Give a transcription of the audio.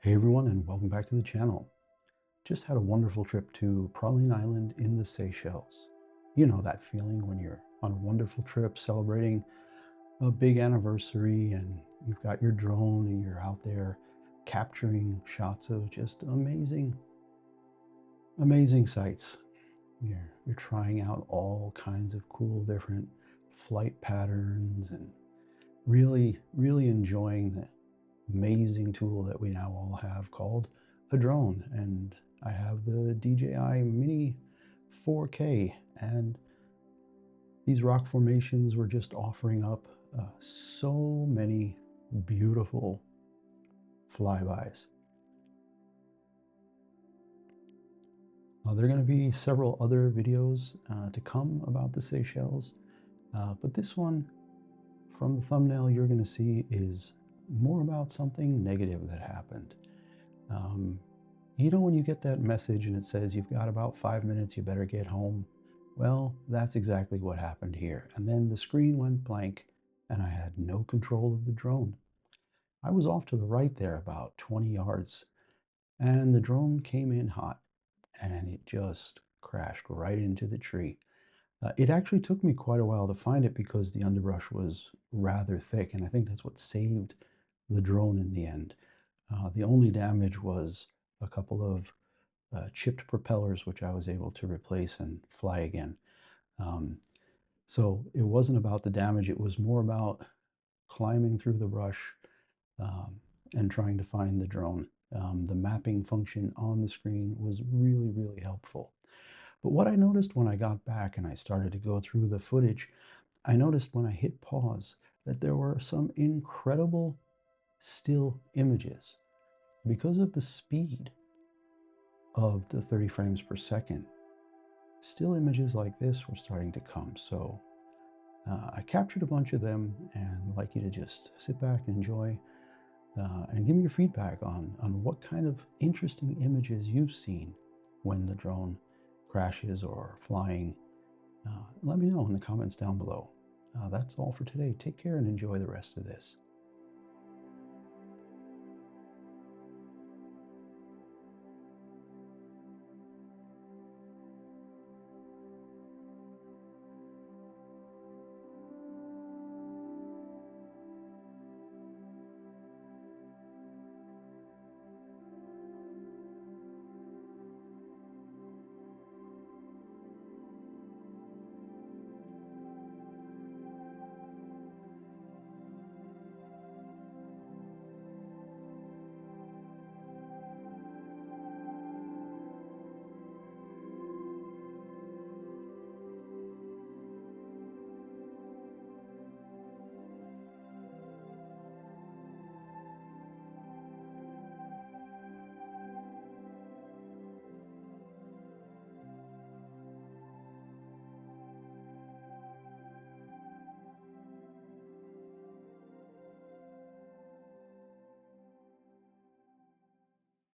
Hey everyone, and welcome back to the channel. Just had a wonderful trip to Praline Island in the Seychelles. You know that feeling when you're on a wonderful trip celebrating a big anniversary and you've got your drone and you're out there capturing shots of just amazing sights. You're trying out all kinds of cool different flight patterns and really enjoying the amazing tool that we now all have called a drone. And I have the DJI Mini 4K, and these rock formations were just offering up so many beautiful flybys. There are going to be several other videos to come about the Seychelles, but this one, from the thumbnail, you're going to see is more about something negative that happened. Um, you know, when you get that message and it says you've got about 5 minutes, you better get home. Well, that's exactly what happened here. And then the screen went blank and I had no control of the drone. I was off to the right there about 20 yards and the drone came in hot and it just crashed right into the tree. It actually took me quite a while to find it because the underbrush was rather thick, and I think that's what saved the drone in the end. The only damage was a couple of chipped propellers, which I was able to replace and fly again. Um, so it wasn't about the damage, it was more about climbing through the brush um, and trying to find the drone. The mapping function on the screen was really helpful. But what I noticed when I got back and I started to go through the footage, I noticed when I hit pause that there were some incredible still images. Because of the speed of the 30 frames per second, still images like this were starting to come. So I captured a bunch of them and I'd like you to just sit back and enjoy and give me your feedback on what kind of interesting images you've seen when the drone crashes or flying. Let me know in the comments down below. That's all for today. Take care and enjoy the rest of this.